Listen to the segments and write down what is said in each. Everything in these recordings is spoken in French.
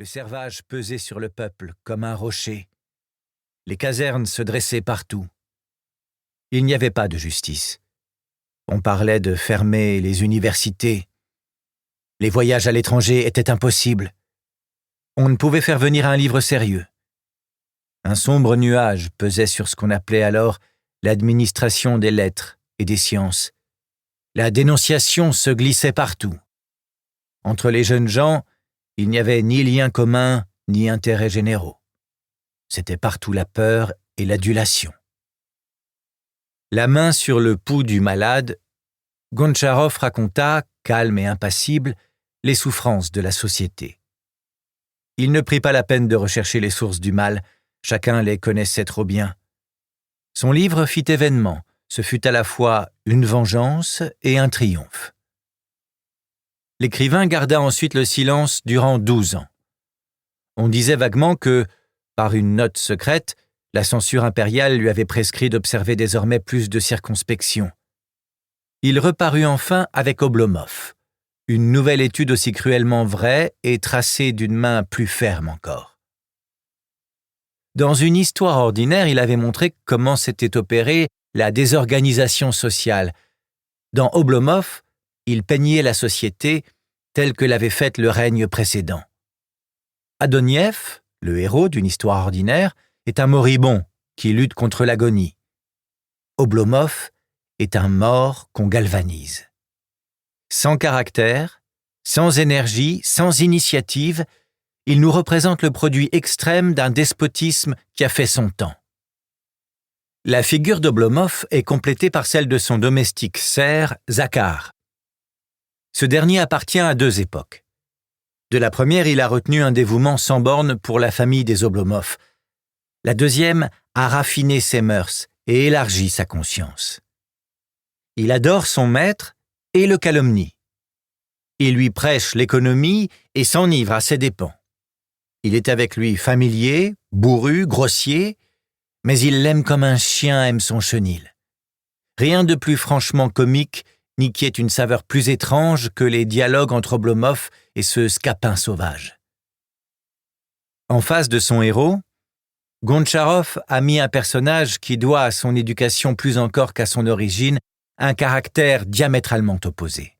Le servage pesait sur le peuple comme un rocher. Les casernes se dressaient partout. Il n'y avait pas de justice. On parlait de fermer les universités. Les voyages à l'étranger étaient impossibles. On ne pouvait faire venir un livre sérieux. Un sombre nuage pesait sur ce qu'on appelait alors l'administration des lettres et des sciences. La dénonciation se glissait partout. Entre les jeunes gens, il n'y avait ni lien commun, ni intérêts généraux. C'était partout la peur et l'adulation. La main sur le pouls du malade, Gontcharov raconta, calme et impassible, les souffrances de la société. Il ne prit pas la peine de rechercher les sources du mal, chacun les connaissait trop bien. Son livre fit événement, ce fut à la fois une vengeance et un triomphe. L'écrivain garda ensuite le silence durant 12 ans. On disait vaguement que, par une note secrète, la censure impériale lui avait prescrit d'observer désormais plus de circonspection. Il reparut enfin avec Oblomov, une nouvelle étude aussi cruellement vraie et tracée d'une main plus ferme encore. Dans une histoire ordinaire, il avait montré comment s'était opérée la désorganisation sociale. Dans Oblomov, il peignait la société telle que l'avait faite le règne précédent. Adoniev, le héros d'une histoire ordinaire, est un moribond qui lutte contre l'agonie. Oblomov est un mort qu'on galvanise. Sans caractère, sans énergie, sans initiative, il nous représente le produit extrême d'un despotisme qui a fait son temps. La figure d'Oblomov est complétée par celle de son domestique serf, Zakhar. Ce dernier appartient à deux époques. De la première, il a retenu un dévouement sans bornes pour la famille des Oblomov. La deuxième a raffiné ses mœurs et élargi sa conscience. Il adore son maître et le calomnie. Il lui prêche l'économie et s'enivre à ses dépens. Il est avec lui familier, bourru, grossier, mais il l'aime comme un chien aime son chenil. Rien de plus franchement comique, ni qui ait une saveur plus étrange que les dialogues entre Oblomov et ce scapin sauvage. En face de son héros, Gontcharov a mis un personnage qui doit à son éducation plus encore qu'à son origine un caractère diamétralement opposé.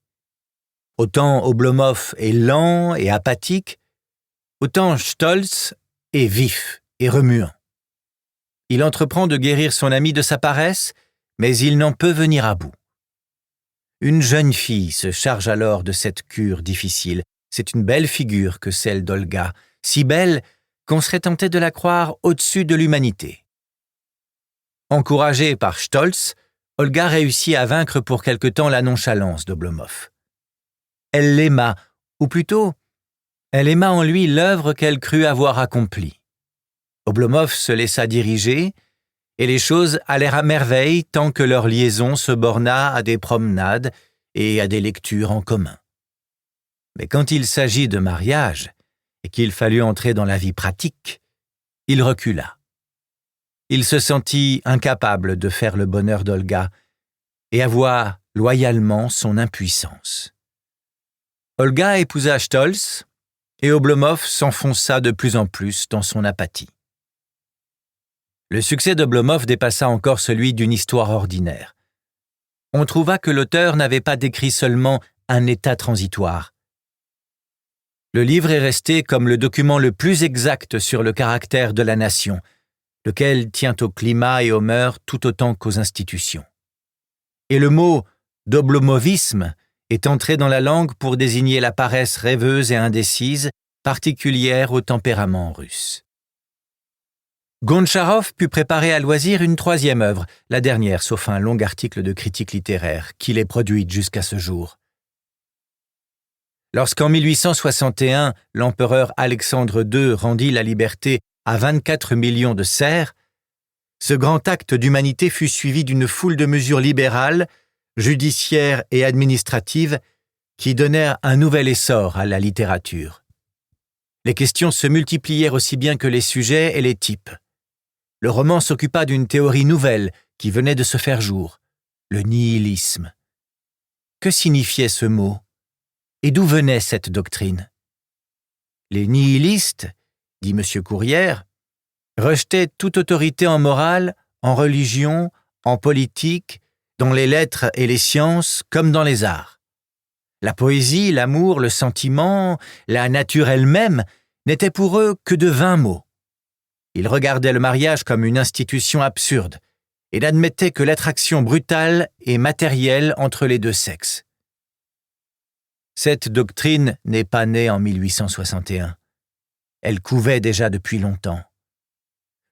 Autant Oblomov est lent et apathique, autant Stolz est vif et remuant. Il entreprend de guérir son ami de sa paresse, mais il n'en peut venir à bout. Une jeune fille se charge alors de cette cure difficile. C'est une belle figure que celle d'Olga, si belle qu'on serait tenté de la croire au-dessus de l'humanité. Encouragée par Stolz, Olga réussit à vaincre pour quelque temps la nonchalance d'Oblomov. Elle l'aima, ou plutôt, elle aima en lui l'œuvre qu'elle crut avoir accomplie. Oblomov se laissa diriger, et les choses allèrent à merveille tant que leur liaison se borna à des promenades et à des lectures en commun. Mais quand il s'agit de mariage, et qu'il fallut entrer dans la vie pratique, il recula. Il se sentit incapable de faire le bonheur d'Olga et avoua loyalement son impuissance. Olga épousa Stolz, et Oblomov s'enfonça de plus en plus dans son apathie. Le succès d'Oblomov dépassa encore celui d'une histoire ordinaire. On trouva que l'auteur n'avait pas décrit seulement un état transitoire. Le livre est resté comme le document le plus exact sur le caractère de la nation, lequel tient au climat et aux mœurs tout autant qu'aux institutions. Et le mot d'oblomovisme est entré dans la langue pour désigner la paresse rêveuse et indécise, particulière au tempérament russe. Gontcharov put préparer à loisir une troisième œuvre, la dernière, sauf un long article de critique littéraire, qu'il ait produite jusqu'à ce jour. Lorsqu'en 1861, l'empereur Alexandre II rendit la liberté à 24 millions de serfs, ce grand acte d'humanité fut suivi d'une foule de mesures libérales, judiciaires et administratives qui donnèrent un nouvel essor à la littérature. Les questions se multiplièrent aussi bien que les sujets et les types. Le roman s'occupa d'une théorie nouvelle qui venait de se faire jour, le nihilisme. Que signifiait ce mot ? Et d'où venait cette doctrine ? Les nihilistes, dit M. Courrière, rejetaient toute autorité en morale, en religion, en politique, dans les lettres et les sciences comme dans les arts. La poésie, l'amour, le sentiment, la nature elle-même n'étaient pour eux que de vains mots. Ils regardaient le mariage comme une institution absurde et n'admettaient que l'attraction brutale et matérielle entre les deux sexes. Cette doctrine n'est pas née en 1861. Elle couvait déjà depuis longtemps.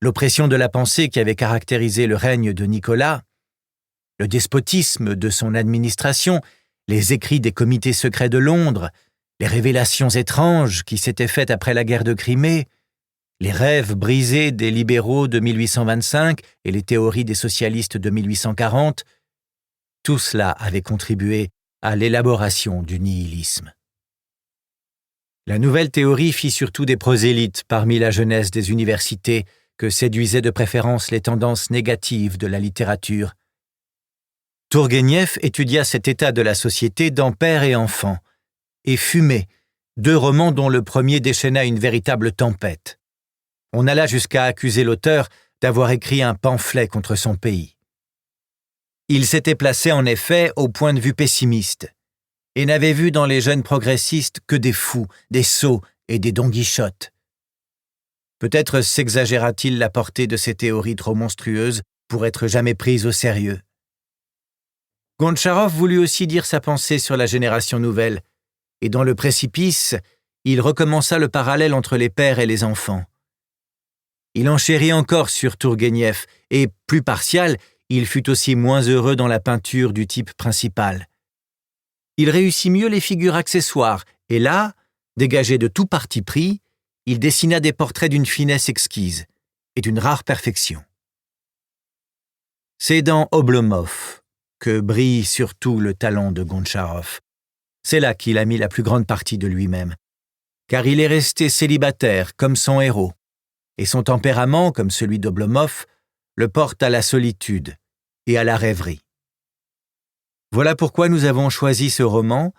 L'oppression de la pensée qui avait caractérisé le règne de Nicolas, le despotisme de son administration, les écrits des comités secrets de Londres, les révélations étranges qui s'étaient faites après la guerre de Crimée, les rêves brisés des libéraux de 1825 et les théories des socialistes de 1840, tout cela avait contribué à l'élaboration du nihilisme. La nouvelle théorie fit surtout des prosélytes parmi la jeunesse des universités que séduisaient de préférence les tendances négatives de la littérature. Tourguenieff étudia cet état de la société dans Père et Enfant et Fumée, deux romans dont le premier déchaîna une véritable tempête. On alla jusqu'à accuser l'auteur d'avoir écrit un pamphlet contre son pays. Il s'était placé en effet au point de vue pessimiste et n'avait vu dans les jeunes progressistes que des fous, des sots et des Don Quichotte. Peut-être s'exagéra-t-il la portée de ces théories trop monstrueuses pour être jamais prises au sérieux. Gontcharov voulut aussi dire sa pensée sur la génération nouvelle, et dans le précipice, il recommença le parallèle entre les pères et les enfants. Il enchérit encore sur Tourguenieff, et, plus partial, il fut aussi moins heureux dans la peinture du type principal. Il réussit mieux les figures accessoires, et là, dégagé de tout parti pris, il dessina des portraits d'une finesse exquise et d'une rare perfection. C'est dans Oblomov que brille surtout le talent de Gontcharov. C'est là qu'il a mis la plus grande partie de lui-même, car il est resté célibataire comme son héros, et son tempérament, comme celui d'Oblomov, le porte à la solitude et à la rêverie. Voilà pourquoi nous avons choisi ce roman,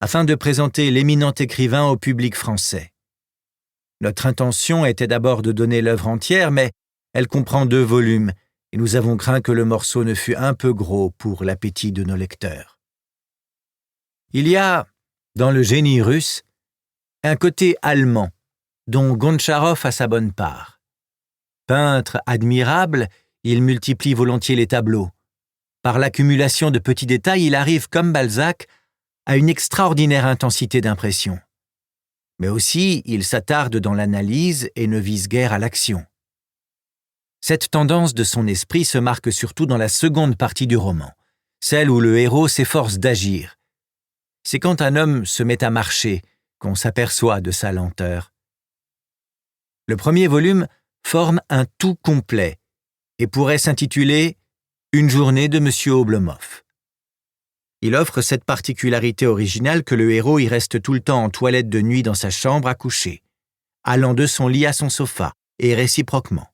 afin de présenter l'éminent écrivain au public français. Notre intention était d'abord de donner l'œuvre entière, mais elle comprend 2 volumes, et nous avons craint que le morceau ne fût un peu gros pour l'appétit de nos lecteurs. Il y a, dans le génie russe, un côté allemand, dont Gontcharov a sa bonne part. Peintre admirable, il multiplie volontiers les tableaux. Par l'accumulation de petits détails, il arrive, comme Balzac, à une extraordinaire intensité d'impression. Mais aussi, il s'attarde dans l'analyse et ne vise guère à l'action. Cette tendance de son esprit se marque surtout dans la seconde partie du roman, celle où le héros s'efforce d'agir. C'est quand un homme se met à marcher qu'on s'aperçoit de sa lenteur. Le premier volume forme un tout complet et pourrait s'intituler « Une journée de M. Oblomov ». Il offre cette particularité originale que le héros y reste tout le temps en toilette de nuit dans sa chambre à coucher, allant de son lit à son sofa, et réciproquement.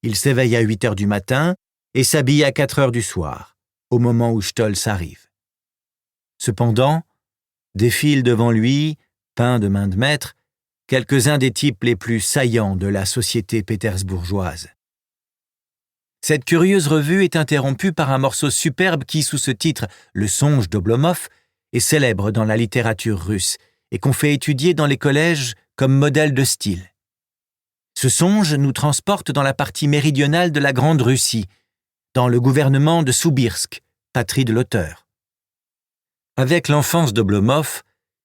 Il s'éveille à 8 heures du matin et s'habille à 4 heures du soir, au moment où Stolz arrive. Cependant, défilent devant lui, peints de main de maître, quelques-uns des types les plus saillants de la société pétersbourgeoise. Cette curieuse revue est interrompue par un morceau superbe qui, sous ce titre « Le songe d'Oblomov », est célèbre dans la littérature russe et qu'on fait étudier dans les collèges comme modèle de style. Ce songe nous transporte dans la partie méridionale de la Grande Russie, dans le gouvernement de Soubirsk, patrie de l'auteur. Avec l'enfance d'Oblomov,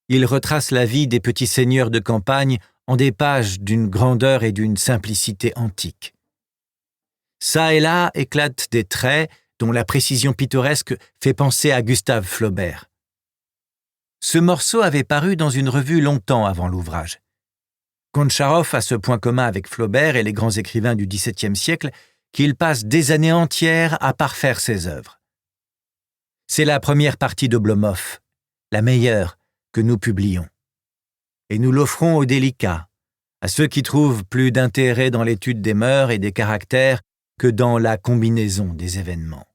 il retrace la vie des petits seigneurs de campagne en des pages d'une grandeur et d'une simplicité antiques. Ça et là éclatent des traits dont la précision pittoresque fait penser à Gustave Flaubert. Ce morceau avait paru dans une revue longtemps avant l'ouvrage. Gontcharov a ce point commun avec Flaubert et les grands écrivains du XVIIe siècle qu'il passe des années entières à parfaire ses œuvres. C'est la première partie d'Oblomov, la meilleure, que nous publions. Et nous l'offrons aux délicats, à ceux qui trouvent plus d'intérêt dans l'étude des mœurs et des caractères que dans la combinaison des événements.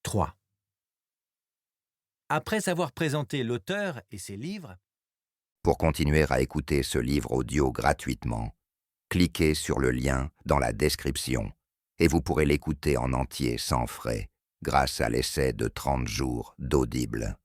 3. Après avoir présenté l'auteur et ses livres, Pour continuer à écouter ce livre audio gratuitement, cliquez sur le lien dans la description et vous pourrez l'écouter en entier sans frais grâce à l'essai de 30 jours d'Audible.